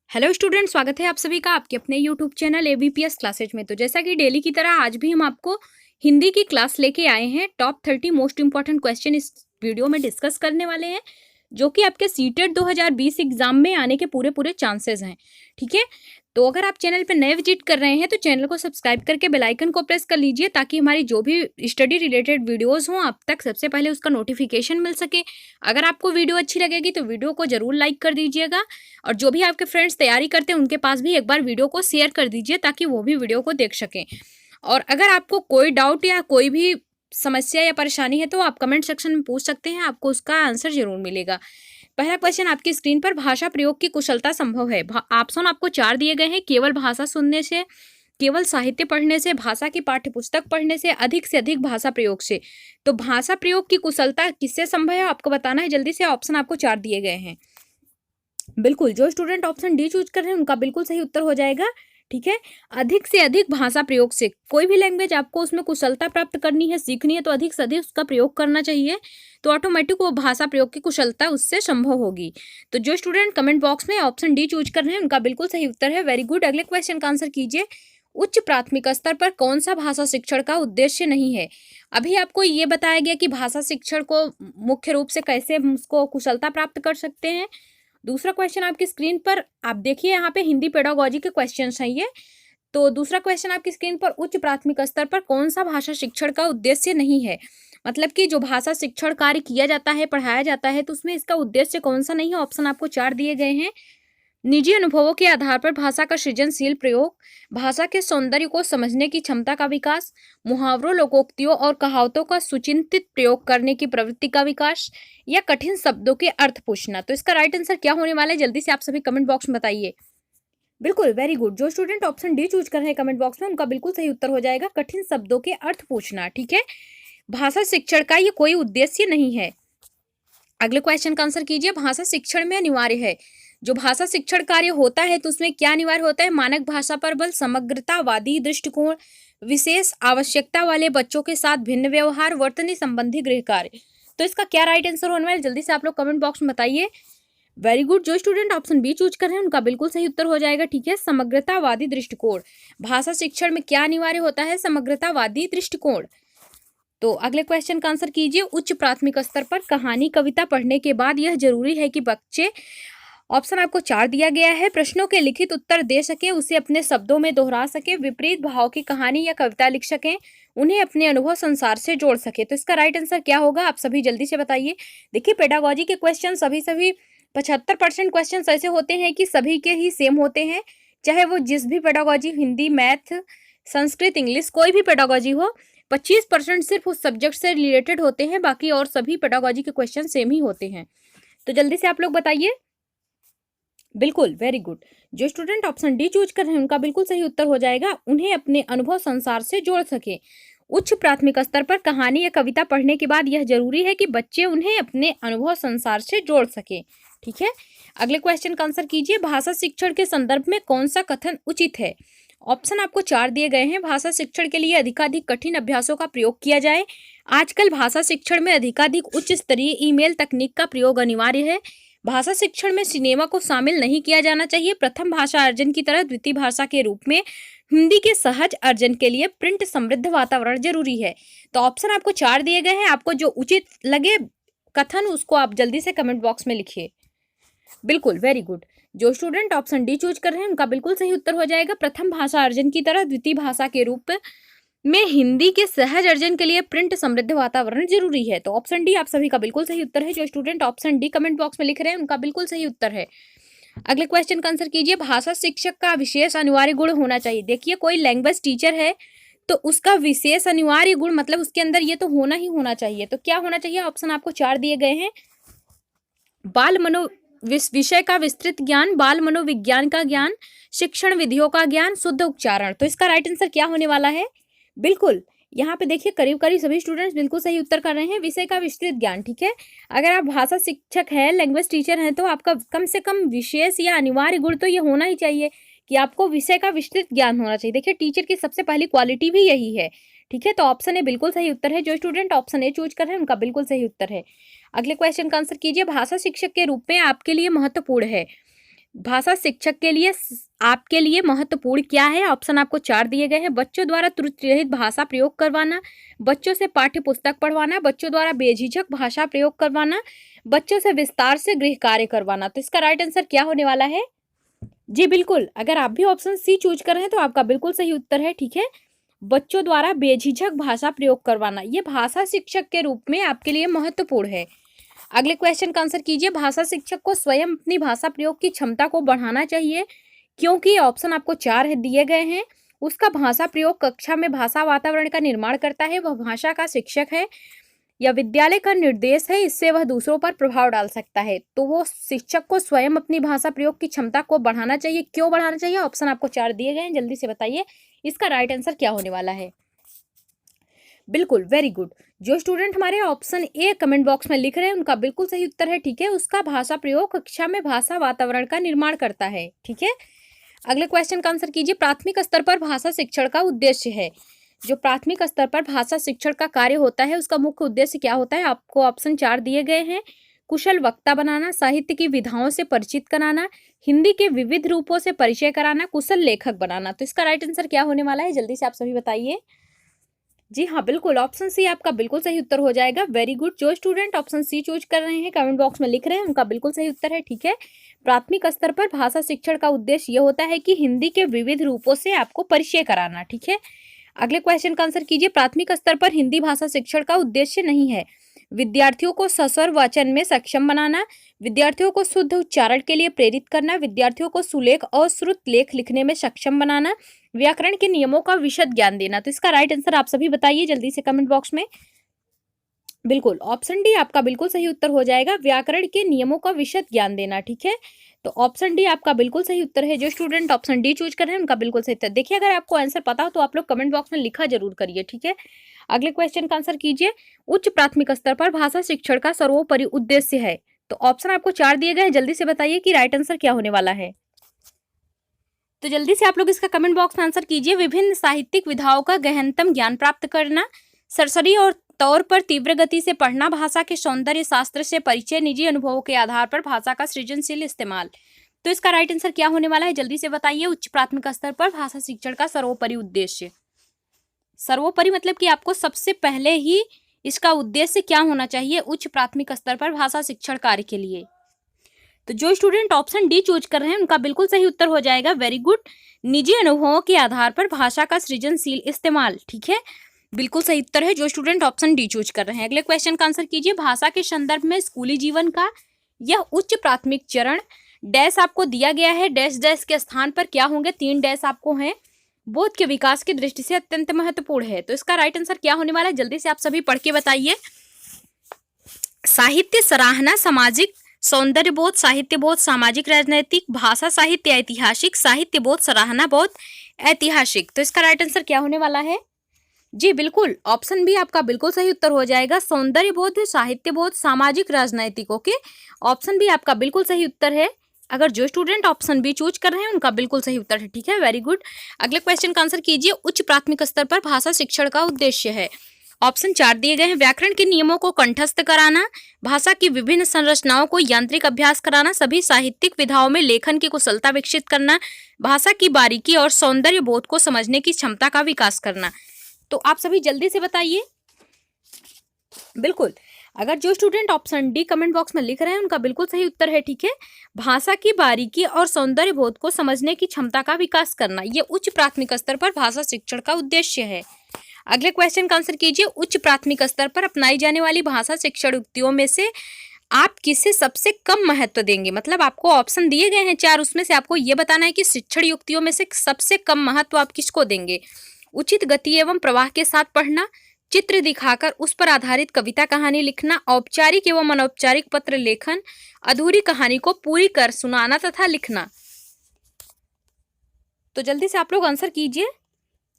Hello student, स्वागत है आप सभी का आपके अपने यूट्यूब चैनल एबीपीएस क्लासेज में। तो जैसा कि डेली की तरह आज भी हम आपको हिंदी की क्लास लेके आए हैं। टॉप 30 मोस्ट इंपॉर्टेंट क्वेश्चन इस वीडियो में डिस्कस करने वाले हैं, जो कि आपके सीटेट 2020 एग्जाम में आने के पूरे पूरे चांसेस हैं। ठीक है, तो अगर आप चैनल पर नए विजिट कर रहे हैं तो चैनल को सब्सक्राइब करके बेल आइकन को प्रेस कर लीजिए, ताकि हमारी जो भी स्टडी रिलेटेड वीडियोस हों आप तक सबसे पहले उसका नोटिफिकेशन मिल सके। अगर आपको वीडियो अच्छी लगेगी तो वीडियो को जरूर लाइक कर दीजिएगा, और जो भी आपके फ्रेंड्स तैयारी करते हैं उनके पास भी एक बार वीडियो को शेयर कर दीजिए, ताकि वो भी वीडियो को देख सकें। और अगर आपको कोई डाउट या कोई भी समस्या या परेशानी है तो आप कमेंट सेक्शन में पूछ सकते हैं, आपको उसका आंसर जरूर मिलेगा। पहला क्वेश्चन आपकी स्क्रीन पर, भाषा प्रयोग की कुशलता संभव है? ऑप्शन आपको 4 दिए गए हैं। केवल भाषा सुनने से, केवल साहित्य पढ़ने से, भाषा की पाठ्य पुस्तक पढ़ने से अधिक भाषा प्रयोग से। तो भाषा प्रयोग की कुशलता किससे संभव है आपको बताना है जल्दी से। ऑप्शन आपको 4 दिए गए हैं। बिल्कुल, जो स्टूडेंट ऑप्शन डी चूज कर रहे हैं उनका बिल्कुल सही उत्तर हो जाएगा। ठीक है, अधिक से अधिक भाषा प्रयोग से। कोई भी लैंग्वेज आपको उसमें कुशलता प्राप्त करनी है, सीखनी है, तो अधिक से अधिक उसका प्रयोग करना चाहिए, तो ऑटोमेटिक वो भाषा प्रयोग की कुशलता उससे संभव होगी। तो जो स्टूडेंट कमेंट बॉक्स में ऑप्शन डी चूज कर रहे हैं उनका बिल्कुल सही उत्तर है। Very good. अगले क्वेश्चन का आंसर कीजिए। उच्च प्राथमिक स्तर पर कौन सा भाषा शिक्षण का उद्देश्य नहीं है? अभी आपको ये बताया गया कि भाषा शिक्षण को मुख्य रूप से कैसे हम उसको कुशलता प्राप्त कर सकते हैं। दूसरा क्वेश्चन आपकी स्क्रीन पर आप देखिए, यहाँ पे हिंदी पेडागोजी के क्वेश्चंस हैं ये। तो दूसरा क्वेश्चन आपकी स्क्रीन पर, उच्च प्राथमिक स्तर पर कौन सा भाषा शिक्षण का उद्देश्य नहीं है? मतलब कि जो भाषा शिक्षण कार्य किया जाता है, पढ़ाया जाता है, तो उसमें इसका उद्देश्य कौन सा नहीं है। ऑप्शन आपको 4 दिए गए हैं। निजी अनुभवों के आधार पर भाषा का सृजनशील प्रयोग, भाषा के सौंदर्य को समझने की क्षमता का विकास, मुहावरों, लोकोक्तियों और कहावतों का सुचिंतित प्रयोग करने की प्रवृत्ति का विकास, या कठिन शब्दों के अर्थ पूछना। तो इसका राइट आंसर क्या होने वाला है जल्दी से आप सभी कमेंट बॉक्स में बताइए। बिल्कुल, वेरी गुड। जो स्टूडेंट ऑप्शन डी चूज कर रहे हैं कमेंट बॉक्स में उनका बिल्कुल सही उत्तर हो जाएगा, कठिन शब्दों के अर्थ पूछना। ठीक है, भाषा शिक्षण का ये कोई उद्देश्य नहीं है। अगले क्वेश्चन का आंसर कीजिए। भाषा शिक्षण में अनिवार्य है, जो भाषा शिक्षण कार्य होता है तो उसमें क्या अनिवार्य होता है? मानक भाषा पर बल, समग्रतावादी दृष्टिकोण, विशेष आवश्यकता वाले बच्चों के साथ भिन्न व्यवहार, वर्तनी संबंधी गृह कार्य। तो इसका क्या राइट आंसर होने वाला है जल्दी से आप लोग कमेंट बॉक्स में बताइए। Very good. जो स्टूडेंट ऑप्शन बी चूज कर रहे हैं उनका बिल्कुल सही उत्तर हो जाएगा। ठीक है, समग्रतावादी दृष्टिकोण। भाषा शिक्षण में क्या अनिवार्य होता है? समग्रतावादी दृष्टिकोण। तो अगले क्वेश्चन का आंसर कीजिए। उच्च प्राथमिक स्तर पर कहानी कविता पढ़ने के बाद यह जरूरी है कि बच्चे, ऑप्शन आपको 4 दिया गया है, प्रश्नों के लिखित उत्तर दे सके, उसे अपने शब्दों में दोहरा सके, विपरीत भाव की कहानी या कविता लिख सकें, उन्हें अपने अनुभव संसार से जोड़ सके। तो इसका राइट आंसर क्या होगा आप सभी जल्दी से बताइए। देखिए, पेडागोजी के क्वेश्चन सभी 75% क्वेश्चन ऐसे होते हैं कि सभी के ही सेम होते हैं, चाहे वो जिस भी pedagogy, Hindi, math, Sanskrit, English, कोई भी पेडागोजी हो। 25% सिर्फ उस सब्जेक्ट से रिलेटेड होते हैं, बाकी और सभी पेडागोजी के क्वेश्चन सेम ही होते हैं। तो जल्दी से आप लोग बताइए। बिल्कुल, वेरी गुड। जो स्टूडेंट ऑप्शन डी चूज कर रहे हैं उनका बिल्कुल सही उत्तर हो जाएगा, उन्हें अपने अनुभव संसार से जोड़ सके। उच्च प्राथमिक स्तर पर कहानी या कविता पढ़ने के बाद यह जरूरी है कि बच्चे उन्हें अपने अनुभव संसार से जोड़ सके। ठीक है, अगले क्वेश्चन का आंसर कीजिए। भाषा शिक्षण के संदर्भ में कौन सा कथन उचित है? ऑप्शन आपको 4 दिए गए हैं। भाषा शिक्षण के लिए अधिकाधिक कठिन अभ्यासों का प्रयोग किया जाए। आजकल भाषा शिक्षण में अधिकाधिक उच्च स्तरीय ईमेल तकनीक का प्रयोग अनिवार्य है। भाषा शिक्षण में सिनेमा को शामिल नहीं किया जाना चाहिए। प्रथम भाषा अर्जन की तरह द्वितीय भाषा के रूप में हिंदी के सहज अर्जन के लिए प्रिंट समृद्ध वातावरण जरूरी है। तो ऑप्शन आपको 4 दिए गए हैं, आपको जो उचित लगे कथन उसको आप जल्दी से कमेंट बॉक्स में लिखिए। बिल्कुल, वेरी गुड। जो स्टूडेंट ऑप्शन डी चूज कर रहे हैं उनका बिल्कुल सही उत्तर हो जाएगा, प्रथम भाषा अर्जन की तरह द्वितीय भाषा के रूप में हिंदी के सहज अर्जन के लिए प्रिंट समृद्ध वातावरण जरूरी है। तो ऑप्शन डी आप सभी का बिल्कुल सही उत्तर है। जो student option D comment box में लिख रहे हैं उनका बिल्कुल सही उत्तर है। अगले क्वेश्चन का आंसर कीजिए। भाषा शिक्षक का विशेष अनिवार्य गुण होना चाहिए। देखिए, कोई लैंग्वेज टीचर है तो उसका विशेष अनिवार्य गुण मतलब उसके अंदर ये तो होना ही होना चाहिए। तो क्या होना चाहिए? ऑप्शन आपको 4 दिए गए हैं। बाल मनो विषय का विस्तृत ज्ञान, बाल मनोविज्ञान का ज्ञान, शिक्षण विधियों का ज्ञान, शुद्ध उच्चारण। तो इसका राइट आंसर क्या होने वाला है? बिल्कुल, यहाँ पे देखिए करीब करीब सभी स्टूडेंट्स बिल्कुल सही उत्तर कर रहे हैं, विषय का विस्तृत ज्ञान। ठीक है, अगर आप भाषा शिक्षक हैं, लैंग्वेज टीचर हैं, तो आपका कम से कम विशेष या अनिवार्य गुण तो ये होना ही चाहिए कि आपको विषय का विस्तृत ज्ञान होना चाहिए। देखिए, टीचर की सबसे पहली क्वालिटी भी यही है। ठीक है, तो ऑप्शन ए बिल्कुल सही उत्तर है। जो स्टूडेंट ऑप्शन ए चूज कर रहे हैं उनका बिल्कुल सही उत्तर है। अगले क्वेश्चन का आंसर कीजिए। भाषा शिक्षक के रूप में आपके लिए महत्वपूर्ण है। भाषा शिक्षक के लिए आपके लिए महत्वपूर्ण क्या है? ऑप्शन आपको 4 दिए गए हैं। बच्चों द्वारा त्रुटि रहित भाषा प्रयोग करवाना, बच्चों से पाठ्य पुस्तक पढ़वाना, बच्चों द्वारा बेझिझक भाषा प्रयोग करवाना, बच्चों से विस्तार से गृह कार्य करवाना। तो इसका राइट आंसर क्या होने वाला है? जी बिल्कुल, अगर आप भी ऑप्शन सी चूज कर रहे हैं तो आपका बिल्कुल सही उत्तर है, ठीक है। बच्चों द्वारा बेझिझक भाषा प्रयोग करवाना, ये भाषा शिक्षक के रूप में आपके लिए महत्वपूर्ण है। अगले क्वेश्चन का आंसर कीजिए। भाषा शिक्षक को स्वयं अपनी भाषा प्रयोग की क्षमता को बढ़ाना चाहिए, क्योंकि ऑप्शन आपको 4 दिए गए हैं। उसका भाषा प्रयोग कक्षा में भाषा वातावरण का निर्माण करता है, वह भाषा का शिक्षक है, या विद्यालय का निर्देश है, इससे वह दूसरों पर प्रभाव डाल सकता है। तो वो शिक्षक को स्वयं अपनी भाषा प्रयोग की क्षमता को बढ़ाना चाहिए। क्यों बढ़ाना चाहिए? ऑप्शन आपको 4 दिए गए हैं, जल्दी से बताइए इसका राइट आंसर क्या होने वाला है। बिल्कुल, वेरी गुड। जो स्टूडेंट हमारे ऑप्शन ए कमेंट बॉक्स में लिख रहे हैं उनका बिल्कुल सही उत्तर है, ठीक है। उसका भाषा प्रयोग कक्षा में भाषा वातावरण का निर्माण करता है, ठीक है। अगले क्वेश्चन का आंसर कीजिए। प्राथमिक स्तर पर भाषा शिक्षण का उद्देश्य है। जो प्राथमिक स्तर पर भाषा शिक्षण का कार्य होता है उसका मुख्य उद्देश्य क्या होता है? आपको ऑप्शन 4 दिए गए हैं। कुशल वक्ता बनाना, साहित्य की विधाओं से परिचित कराना, हिंदी के विविध रूपों से परिचय कराना, कुशल लेखक बनाना। तो इसका राइट आंसर क्या होने वाला है? जल्दी से आप सभी बताइए। जी हाँ बिल्कुल, ऑप्शन सी आपका बिल्कुल सही उत्तर हो जाएगा। Very good. जो स्टूडेंट ऑप्शन सी चूज कर रहे हैं कमेंट बॉक्स में लिख रहे हैं उनका बिल्कुल सही उत्तर है, ठीक है। प्राथमिक स्तर पर भाषा शिक्षण का उद्देश्य यह होता है कि हिंदी के विविध रूपों से आपको परिचय कराना, ठीक है। अगले क्वेश्चन का आंसर कीजिए। प्राथमिक स्तर पर हिंदी भाषा शिक्षण का उद्देश्य नहीं है विद्यार्थियों को सस्वर वाचन में सक्षम बनाना, विद्यार्थियों को शुद्ध उच्चारण के लिए प्रेरित करना, विद्यार्थियों को सुलेख और श्रुत लेख लिखने में सक्षम बनाना, व्याकरण के नियमों का विशद ज्ञान देना। तो इसका राइट आंसर आप सभी बताइए जल्दी से कमेंट बॉक्स में। बिल्कुल, ऑप्शन डी आपका बिल्कुल सही उत्तर हो जाएगा, व्याकरण के नियमों का विशद ज्ञान देना, ठीक है। तो ऑप्शन डी आपका बिल्कुल सही उत्तर है। जो स्टूडेंट ऑप्शन डी चूज कर रहे हैं उनका बिल्कुल सही उत्तर। देखिए, अगर आपको आंसर पता हो तो आप लोग कमेंट बॉक्स में लिखा जरूर करिए, ठीक है। अगले क्वेश्चन का आंसर कीजिए। उच्च प्राथमिक स्तर पर भाषा शिक्षण का सर्वोपरि उद्देश्य है। तो ऑप्शन आपको 4 दिए गए हैं, जल्दी से बताइए कि राइट आंसर क्या होने वाला है। तो जल्दी से आप लोग इसका कमेंट बॉक्स में आंसर कीजिए। विभिन्न साहित्यिक विधाओं का गहनतम ज्ञान प्राप्त करना, सरसरी और तौर पर तीव्र गति से पढ़ना, भाषा के सौंदर्य शास्त्र से परिचय, निजी अनुभवों के आधार पर भाषा का सृजनशील इस्तेमाल। तो इसका राइट आंसर क्या होने वाला है? जल्दी से बताइए। उच्च प्राथमिक स्तर पर भाषा शिक्षण का सर्वोपरि उद्देश्य। सर्वोपरि मतलब कि आपको सबसे पहले ही इसका उद्देश्य क्या होना चाहिए उच्च प्राथमिक स्तर पर भाषा शिक्षण कार्य के लिए। तो जो स्टूडेंट ऑप्शन डी चूज कर रहे हैं उनका बिल्कुल सही उत्तर हो जाएगा, वेरी गुड। निजी अनुभवों के आधार पर भाषा का सृजनशील इस्तेमाल, ठीक है, बिल्कुल सही उत्तर है जो स्टूडेंट ऑप्शन डी चूज कर रहे हैं। अगले क्वेश्चन का आंसर कीजिए। भाषा के संदर्भ में स्कूली जीवन का यह उच्च प्राथमिक चरण डैश आपको दिया गया है, डैश डैश के स्थान पर क्या होंगे? 3 डैश आपको हैं, बोध के विकास की दृष्टि से अत्यंत महत्वपूर्ण है। तो इसका राइट आंसर क्या होने वाला है? जल्दी से आप सभी पढ़ के बताइए। साहित्य सराहना, सामाजिक सौंदर्य बोध, साहित्य बोध, सामाजिक राजनैतिक, भाषा साहित्य ऐतिहासिक, साहित्य बोध, सराहना बोध, ऐतिहासिक। तो इसका राइट आंसर क्या होने वाला है? जी बिल्कुल, ऑप्शन बी आपका बिल्कुल सही उत्तर हो जाएगा, सौंदर्य बोध, साहित्य बोध, सामाजिक राजनैतिक। ओके, ऑप्शन बी आपका बिल्कुल सही उत्तर है। अगर जो स्टूडेंट ऑप्शन बी चूज कर रहे हैं उनका बिल्कुल सही उत्तर है, ठीक है, वेरी गुड। अगले क्वेश्चन का आंसर कीजिए। उच्च प्राथमिक स्तर पर भाषा शिक्षण का उद्देश्य है। ऑप्शन 4 दिए गए हैं। व्याकरण के नियमों को कंठस्थ कराना, भाषा की विभिन्न संरचनाओं को यांत्रिक अभ्यास कराना, सभी साहित्यिक विधाओं में लेखन की कुशलता विकसित करना, भाषा की बारीकी और सौंदर्य बोध को समझने की क्षमता का विकास करना। तो आप सभी जल्दी से बताइए। बिल्कुल, अगर जो student option D comment box में लिख रहे हैं उनका बिल्कुल सही उत्तर है, ठीक है। भाषा की बारीकी और सौंदर्य बोध को समझने की क्षमता का विकास करना, यह उच्च प्राथमिक स्तर पर भाषा शिक्षण का उद्देश्य है। अगले क्वेश्चन का आंसर कीजिए। उच्च प्राथमिक स्तर पर अपनाई जाने वाली भाषा शिक्षण युक्तियों में से आप किसे सबसे कम महत्व देंगे? मतलब आपको ऑप्शन दिए गए हैं 4, उसमें से आपको यह बताना है कि शिक्षण युक्तियों में से सबसे कम महत्व आप किसको देंगे। उचित गति एवं प्रवाह के साथ पढ़ना, चित्र दिखाकर उस पर आधारित कविता कहानी लिखना, औपचारिक एवं अनौपचारिक पत्र लेखन, अधूरी कहानी को पूरी कर सुनाना तथा लिखना। तो जल्दी से आप लोग आंसर कीजिए।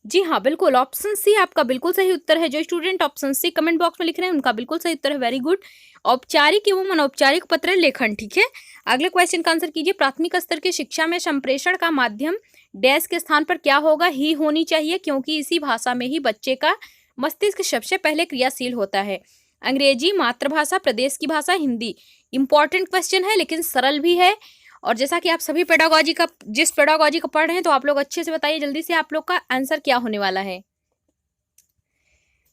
जी हाँ बिल्कुल, ऑप्शन सी आपका बिल्कुल सही उत्तर है। जो student option C comment box में लिख रहे हैं उनका बिल्कुल सही उत्तर है, वेरी गुड। औपचारिक एवं अनौपचारिक पत्र लेखन, ठीक है। अगले क्वेश्चन का आंसर कीजिए। प्राथमिक स्तर की शिक्षा में संप्रेषण का माध्यम डैश के स्थान पर क्या होगा? ही होनी चाहिए, क्योंकि इसी भाषा में ही बच्चे का मस्तिष्क सबसे पहले क्रियाशील होता है। अंग्रेजी, मातृभाषा, प्रदेश की भाषा, हिंदी। इंपॉर्टेंट क्वेश्चन है लेकिन सरल भी है और जैसा कि आप सभी जिस पेडागोजी का पढ़ रहे हैं, तो आप लोग अच्छे से बताइए जल्दी से आप लोग का आंसर क्या होने वाला है।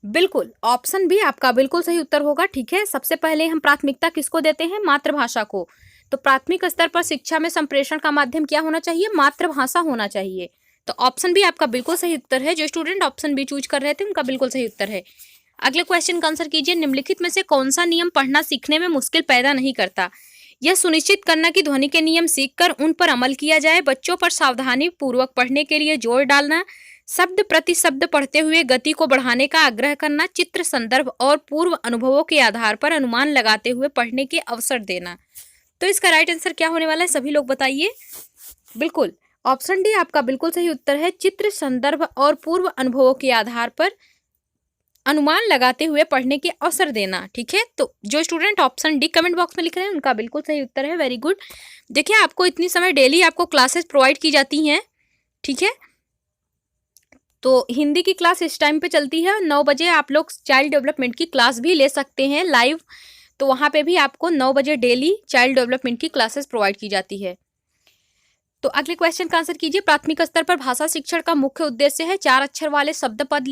बिल्कुल, ऑप्शन बी आपका बिल्कुल सही उत्तर होगा। ठीक है, सबसे पहले हम प्राथमिकता किसको देते हैं? मातृभाषा को। तो प्राथमिक स्तर पर शिक्षा में संप्रेषण का माध्यम क्या होना चाहिए? मातृभाषा होना चाहिए। तो ऑप्शन बी आपका बिल्कुल सही उत्तर है। जो स्टूडेंट ऑप्शन बी चूज कर रहे थे उनका बिल्कुल सही उत्तर है। अगले क्वेश्चन का आंसर कीजिए। निम्नलिखित में से कौन सा नियम पढ़ना सीखने में मुश्किल पैदा नहीं करता? यह सुनिश्चित करना कि ध्वनि के नियम सीखकर उन पर अमल किया जाए, बच्चों पर सावधानी पूर्वक पढ़ने के लिए जोर डालना, शब्द प्रति शब्द पढ़ते हुए गति को बढ़ाने का आग्रह करना, चित्र, संदर्भ और पूर्व अनुभवों के आधार पर अनुमान लगाते हुए पढ़ने के अवसर देना। तो इसका राइट आंसर क्या होने वाला है, सभी लोग बताइए। बिल्कुल, ऑप्शन डी आपका बिल्कुल सही उत्तर है। चित्र, संदर्भ और पूर्व अनुभवों के आधार पर अनुमान लगाते हुए पढ़ने के अवसर देना। ठीक है, तो जो student option D comment box में लिख रहे हैं उनका बिल्कुल सही उत्तर है। Very good. देखिए, आपको इतनी समय डेली आपको क्लासेस प्रोवाइड की जाती हैं। ठीक है, तो हिंदी की क्लास इस टाइम पे चलती है। 9 बजे आप लोग चाइल्ड डेवलपमेंट की क्लास भी ले सकते हैं लाइव। तो वहाँ पे भी आपको 9 बजे डेली चाइल्ड डेवलपमेंट की क्लासेस प्रोवाइड की जाती है। तो अगले क्वेश्चन का आंसर कीजिए। प्राथमिक स्तर पर भाषा शिक्षण का मुख्य उद्देश्य है 4 अक्षर वाले शब्द पद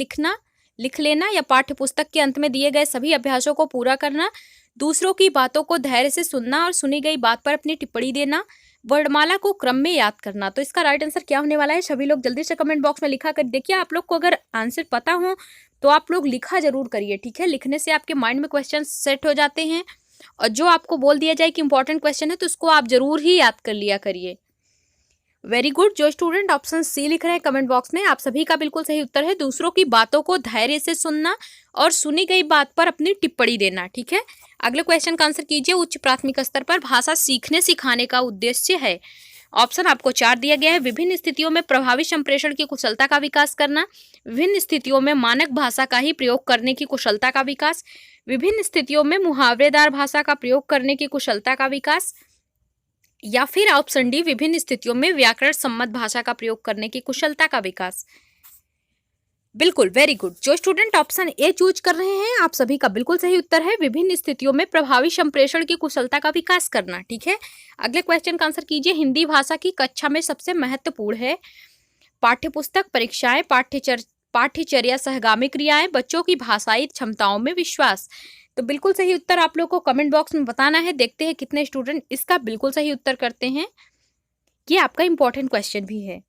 लिख लेना या पाठ्य पुस्तक के अंत में दिए गए सभी अभ्यासों को पूरा करना, दूसरों की बातों को धैर्य से सुनना और सुनी गई बात पर अपनी टिप्पणी देना, वर्णमाला को क्रम में याद करना। तो इसका राइट आंसर क्या होने वाला है, सभी लोग जल्दी से कमेंट बॉक्स में लिखा कर। देखिए, आप लोग को अगर आंसर पता हो तो आप लोग लिखा जरूर करिए। ठीक है, लिखने से आपके माइंड में क्वेश्चन सेट हो जाते हैं और जो आपको बोल दिया जाए कि इंपॉर्टेंट क्वेश्चन है तो उसको आप जरूर ही याद कर लिया करिए। Very good. जो स्टूडेंट ऑप्शन सी लिख रहे हैं कमेंट बॉक्स में, आप सभी का बिल्कुल सही उत्तर है। दूसरों की बातों को धैर्य से सुनना और सुनी गई बात पर अपनी टिप्पणी देना। ठीक है, अगले क्वेश्चन का आंसर कीजिए। उच्च प्राथमिक स्तर पर भाषा सीखने सिखाने का उद्देश्य है। ऑप्शन आपको 4 दिया गया है। विभिन्न स्थितियों में प्रभावी संप्रेषण की कुशलता का विकास करना, विभिन्न स्थितियों में मानक भाषा का ही प्रयोग करने की कुशलता का विकास, विभिन्न स्थितियों में मुहावरेदार भाषा का प्रयोग करने की कुशलता का विकास, या फिर ऑप्शन डी विभिन्न स्थितियों में व्याकरण सम्मत भाषा का प्रयोग करने की कुशलता का विकास। बिल्कुल, वेरी गुड। जो स्टूडेंट ऑप्शन ए चूज कर रहे हैं आप सभी का बिल्कुल सही उत्तर है। विभिन्न स्थितियों में प्रभावी संप्रेषण की कुशलता का विकास करना। ठीक है, अगले क्वेश्चन का आंसर कीजिए। हिंदी भाषा की कक्षा में सबसे महत्वपूर्ण है पाठ्यपुस्तक, परीक्षाएं, पाठ्यचर्या, सहगामी क्रियाएं, बच्चों की भाषाई क्षमताओं में विश्वास। तो बिल्कुल सही उत्तर आप लोग को कमेंट बॉक्स में बताना है। देखते हैं कितने स्टूडेंट इसका बिल्कुल सही उत्तर करते हैं। ये आपका इंपॉर्टेंट क्वेश्चन भी है।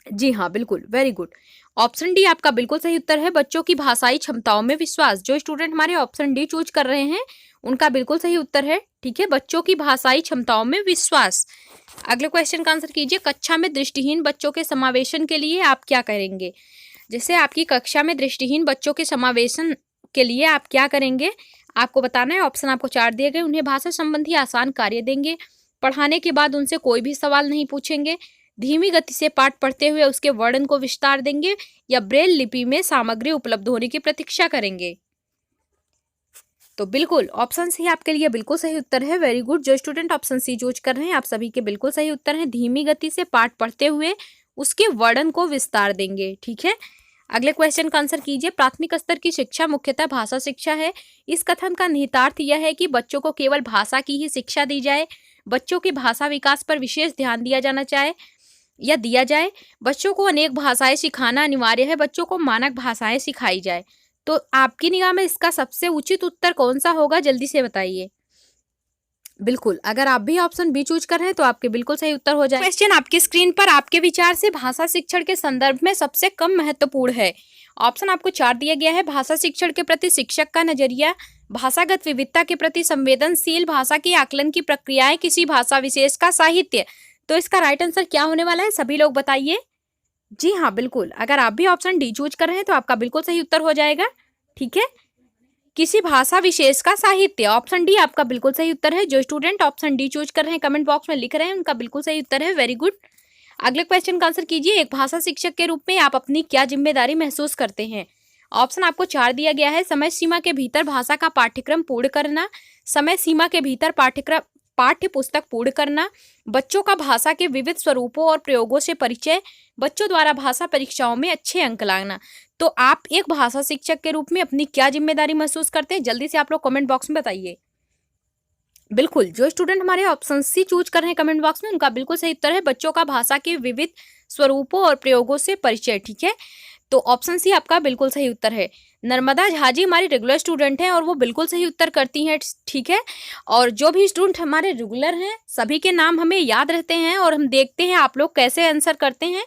जी हाँ, बिल्कुल, वेरी गुड। ऑप्शन डी आपका बिल्कुल सही उत्तर है। बच्चों की भाषाई क्षमताओं में विश्वास। जो स्टूडेंट हमारे ऑप्शन डी चूज कर रहे हैं उनका बिल्कुल सही उत्तर है। ठीक है, बच्चों की भाषाई क्षमताओं में विश्वास। अगले क्वेश्चन का आंसर कीजिए। कक्षा में दृष्टिहीन बच्चों के समावेशन के लिए आप क्या करेंगे? जैसे आपकी कक्षा में दृष्टिहीन बच्चों के समावेशन के लिए आप क्या करेंगे, आपको बताना है। ऑप्शन आपको 4 दिए गए। उन्हें भाषा संबंधी आसान कार्य देंगे, पढ़ाने के बाद उनसे कोई भी सवाल नहीं पूछेंगे, धीमी गति से पाठ पढ़ते हुए उसके वर्णन को विस्तार देंगे, या ब्रेल लिपि में सामग्री उपलब्ध होने की प्रतीक्षा करेंगे। तो बिल्कुल ऑप्शन सी आपके लिए बिल्कुल सही उत्तर है। Very good. जो स्टूडेंट ऑप्शन सी चूज कर रहे हैं आप सभी के बिल्कुल सही उत्तर है। धीमी गति से पाठ पढ़ते हुए उसके वर्णन को विस्तार देंगे। ठीक है, अगले क्वेश्चन का आंसर कीजिए। प्राथमिक स्तर की शिक्षा मुख्यतः भाषा शिक्षा है। इस कथन का निहितार्थ यह है कि बच्चों को केवल भाषा की ही शिक्षा दी जाए, बच्चों के भाषा विकास पर विशेष ध्यान दिया जाए। बच्चों को अनेक भाषाएं सिखाना अनिवार्य है, बच्चों को मानक भाषाएं सिखाई जाए। तो आपकी निगाह में इसका सबसे उचित उत्तर कौन सा होगा, जल्दी से बताइए। बिल्कुल, अगर आप भी ऑप्शन बी चूज कर रहे हैं तो आपके बिल्कुल सही उत्तर हो जाए। क्वेश्चन आपकी स्क्रीन पर आपके विचार से भाषा शिक्षण के संदर्भ में सबसे कम महत्वपूर्ण है। ऑप्शन आपको 4 दिया गया है। भाषा शिक्षण के प्रति शिक्षक का नजरिया, भाषागत विविधता के प्रति संवेदनशील, भाषा की आकलन की प्रक्रियाएं, किसी भाषा विशेष का साहित्य। तो इसका राइट आंसर क्या होने वाला है, सभी लोग बताइए। जी हाँ, बिल्कुल, अगर आप भी ऑप्शन डी चूज कर रहे हैं तो आपका बिल्कुल सही उत्तर हो जाएगा। ठीक है, किसी भाषा विशेष का साहित्य। ऑप्शन डी आपका बिल्कुल सही उत्तर है। जो स्टूडेंट ऑप्शन डी चूज कर रहे हैं कमेंट बॉक्स में लिख रहे हैं उनका बिल्कुल सही उत्तर है। Very good. अगले क्वेश्चन का आंसर कीजिए। एक भाषा शिक्षक के रूप में आप अपनी क्या जिम्मेदारी महसूस करते हैं? ऑप्शन आपको 4 दिया गया है। समय सीमा के भीतर भाषा का पाठ्यक्रम पूर्ण करना, समय सीमा के भीतर पाठ्य पुस्तक पूर्ण करना, बच्चों का भाषा के विविध स्वरूपों और प्रयोगों से परिचय, बच्चों द्वारा भाषा परीक्षाओं में अच्छे अंक लाना। तो आप एक भाषा शिक्षक के रूप में अपनी क्या जिम्मेदारी महसूस करते हैं, जल्दी से आप लोग कमेंट बॉक्स में बताइए। बिल्कुल, जो स्टूडेंट हमारे ऑप्शन सी चूज कर रहे हैं कमेंट बॉक्स में, उनका बिल्कुल सही उत्तर है बच्चों का भाषा के विविध स्वरूपों और प्रयोगों से परिचय। ठीक है, तो ऑप्शन सी आपका बिल्कुल सही उत्तर है। नर्मदा झा जी हमारी रेगुलर स्टूडेंट हैं और वो बिल्कुल सही उत्तर करती हैं। ठीक है, और जो भी स्टूडेंट हमारे रेगुलर हैं सभी के नाम हमें याद रहते हैं और हम देखते हैं आप लोग कैसे आंसर करते हैं।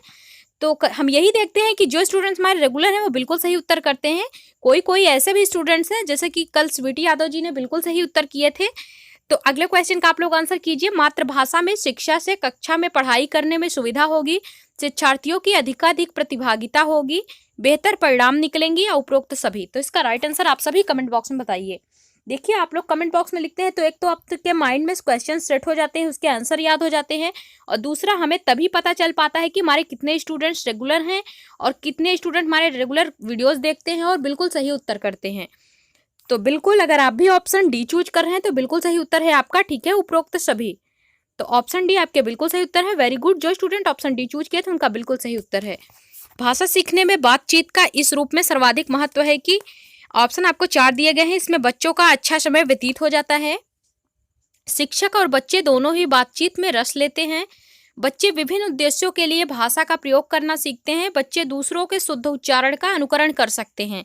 तो हम यही देखते हैं कि जो स्टूडेंट्स हमारे रेगुलर हैं वो बिल्कुल सही उत्तर करते हैं। कोई कोई ऐसे भी स्टूडेंट्स हैं जैसे कि कल स्वीटी यादव जी ने बिल्कुल सही उत्तर किए थे। तो अगले क्वेश्चन का आप लोग आंसर कीजिए। मातृभाषा में शिक्षा से कक्षा में पढ़ाई करने में सुविधा होगी, शिक्षार्थियों की अधिकाधिक प्रतिभागिता होगी, बेहतर परिणाम निकलेंगी या उपरोक्त सभी। तो इसका राइट आंसर आप सभी कमेंट बॉक्स में बताइए। देखिए, आप लोग कमेंट बॉक्स में लिखते हैं तो एक तो आपके माइंड में क्वेश्चन सेट हो जाते हैं, उसके आंसर याद हो जाते हैं, और दूसरा हमें तभी पता चल पाता है कि हमारे कितने स्टूडेंट्स रेगुलर हैं और कितने स्टूडेंट हमारे रेगुलर वीडियोस देखते हैं और बिल्कुल सही उत्तर करते हैं। तो बिल्कुल अगर आप भी ऑप्शन डी चूज कर रहे हैं तो बिल्कुल सही उत्तर है आपका। ठीक है, उपरोक्त सभी। तो ऑप्शन डी आपके बिल्कुल सही उत्तर है। वेरी गुड, जो स्टूडेंट ऑप्शन डी चूज किए थे उनका बिल्कुल सही उत्तर है। भाषा सीखने में बातचीत का इस रूप में सर्वाधिक महत्व है कि ऑप्शन आपको 4 दिए गए हैं। इसमें बच्चों का अच्छा समय व्यतीत हो जाता है, शिक्षक और बच्चे दोनों ही बातचीत में रस लेते हैं, बच्चे विभिन्न उद्देश्यों के लिए भाषा का प्रयोग करना सीखते हैं, बच्चे दूसरों के शुद्ध उच्चारण का अनुकरण कर सकते हैं।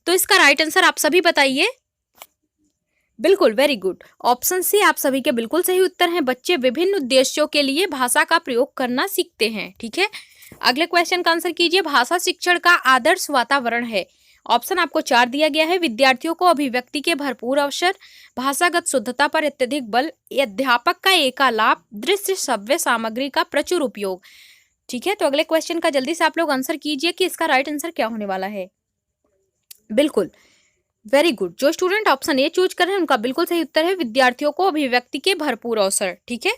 तो इसका राइट आंसर आप सभी बताइए। बिल्कुल, वेरी गुड, ऑप्शन सी आप सभी के बिल्कुल सही उत्तर हैं। बच्चे विभिन्न उद्देश्यों के लिए भाषा का प्रयोग करना सीखते हैं। ठीक है, अगले क्वेश्चन का आंसर कीजिए। भाषा शिक्षण का आदर्श वातावरण है। ऑप्शन आपको 4 दिया गया है। विद्यार्थियों को अभिव्यक्ति के भरपूर अवसर, भाषागत शुद्धता पर अत्यधिक बल, अध्यापक का एकालाप, दृश्य श्रव्य सामग्री का प्रचुर उपयोग। ठीक है, तो अगले क्वेश्चन का जल्दी से आप लोग आंसर कीजिए कि इसका राइट आंसर क्या होने वाला है। बिल्कुल, वेरी गुड, जो स्टूडेंट ऑप्शन ए चूज कर रहे हैं उनका बिल्कुल सही उत्तर है विद्यार्थियों को अभिव्यक्ति के भरपूर अवसर। ठीक है,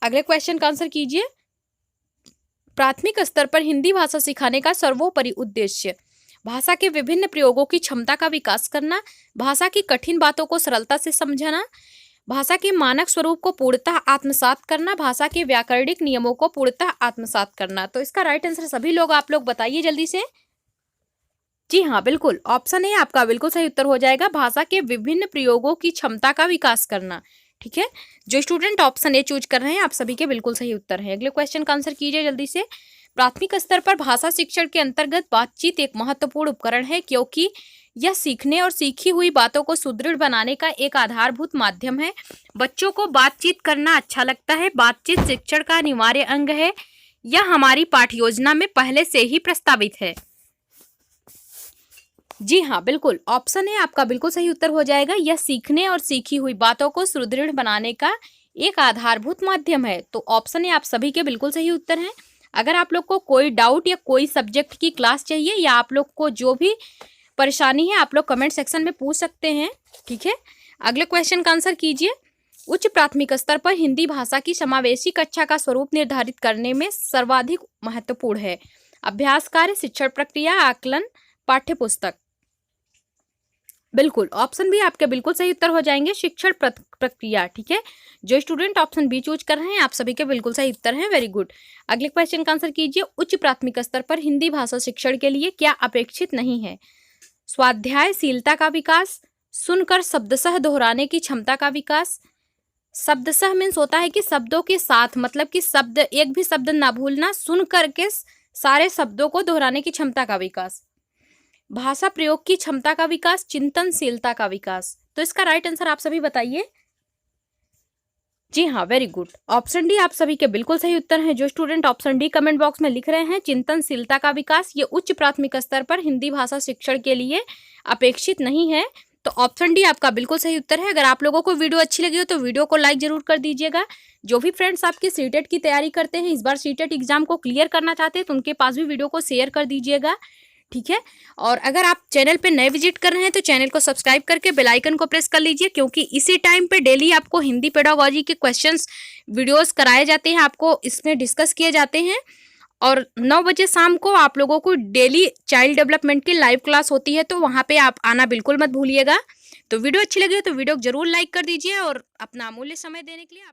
अगले क्वेश्चन का आंसर कीजिए। प्राथमिक स्तर पर हिंदी भाषा सिखाने का सर्वोपरि उद्देश्य, भाषा के विभिन्न प्रयोगों की क्षमता का विकास करना, भाषा की कठिन बातों को सरलता से समझना, भाषा के मानक स्वरूप को पूर्णतः आत्मसात करना, भाषा के व्याकरणिक नियमों को पूर्णतः आत्मसात करना। तो इसका राइट आंसर सभी लोग आप लोग बताइए जल्दी से। जी हाँ, बिल्कुल, ऑप्शन ए आपका बिल्कुल सही उत्तर हो जाएगा, भाषा के विभिन्न प्रयोगों की क्षमता का विकास करना। ठीक है, जो स्टूडेंट ऑप्शन ए चूज कर रहे हैं आप सभी के बिल्कुल सही उत्तर हैं। अगले क्वेश्चन का आंसर कीजिए जल्दी से। प्राथमिक स्तर पर भाषा शिक्षण के अंतर्गत बातचीत एक महत्वपूर्ण उपकरण है क्योंकि यह सीखने और सीखी हुई बातों को सुदृढ़ बनाने का एक आधारभूत माध्यम है। बच्चों को बातचीत करना अच्छा लगता है, बातचीत शिक्षण का अनिवार्य अंग है, यह हमारी पाठ्य योजना में पहले से ही प्रस्तावित है। जी हाँ, बिल्कुल, ऑप्शन ए आपका बिल्कुल सही उत्तर हो जाएगा। यह सीखने और सीखी हुई बातों को सुदृढ़ बनाने का एक आधारभूत माध्यम है। तो ऑप्शन ए आप सभी के बिल्कुल सही उत्तर हैं। अगर आप लोग को कोई डाउट या कोई सब्जेक्ट की क्लास चाहिए या आप लोग को जो भी परेशानी है आप लोग कमेंट सेक्शन में पूछ सकते हैं। ठीक है, अगले क्वेश्चन का आंसर कीजिए। उच्च प्राथमिक स्तर पर हिंदी भाषा की समावेशी कक्षा का स्वरूप निर्धारित करने में सर्वाधिक महत्वपूर्ण है। अभ्यास कार्य, शिक्षण प्रक्रिया, आकलन, पाठ्य पुस्तक। बिल्कुल, ऑप्शन बी आपके बिल्कुल सही उत्तर हो जाएंगे, शिक्षण प्रक्रिया। ठीक है, जो स्टूडेंट ऑप्शन बी चूज कर रहे हैं आप सभी के बिल्कुल सही उत्तर हैं। वेरी गुड, अगले क्वेश्चन का आंसर कीजिए। उच्च प्राथमिक स्तर पर हिंदी भाषा शिक्षण के लिए क्या अपेक्षित नहीं है? स्वाध्यायशीलता का विकास, सुनकर शब्दशः दोहराने की क्षमता का विकास। शब्दशः मीन्स होता है कि शब्दों के साथ, मतलब कि शब्द एक भी शब्द ना भूलना, सुन करके सारे शब्दों को दोहराने की क्षमता का विकास, भाषा प्रयोग की क्षमता का विकास, चिंतनशीलता का विकास। तो इसका राइट आंसर आप सभी बताइए। जी हाँ, वेरी गुड, ऑप्शन डी आप सभी के बिल्कुल सही उत्तर हैं। जो student option D comment box में लिख रहे हैं चिंतनशीलता का विकास, ये उच्च प्राथमिक स्तर पर हिंदी भाषा शिक्षण के लिए अपेक्षित नहीं है। तो ऑप्शन डी आपका बिल्कुल सही उत्तर है। अगर आप लोगों को वीडियो अच्छी लगी हो तो वीडियो को लाइक जरूर कर दीजिएगा। जो भी फ्रेंड्स आपकी सीटेट की तैयारी करते हैं, इस बार सीटेट एग्जाम को क्लियर करना चाहते हैं, तो उनके पास भी वीडियो को शेयर कर दीजिएगा। ठीक है, और अगर आप चैनल पे नए विजिट कर रहे हैं तो चैनल को सब्सक्राइब करके बेल आइकन को प्रेस कर लीजिए, क्योंकि इसी टाइम पे डेली आपको हिंदी पेडागोजी के क्वेश्चंस वीडियोस कराए जाते हैं, आपको इसमें डिस्कस किए जाते हैं। और 9 बजे शाम को आप लोगों को डेली चाइल्ड डेवलपमेंट की लाइव क्लास होती है, तो वहाँ पे आप आना बिल्कुल मत भूलिएगा। तो वीडियो अच्छी लगी हो तो वीडियो को जरूर लाइक कर दीजिए और अपना अमूल्य समय देने के लिए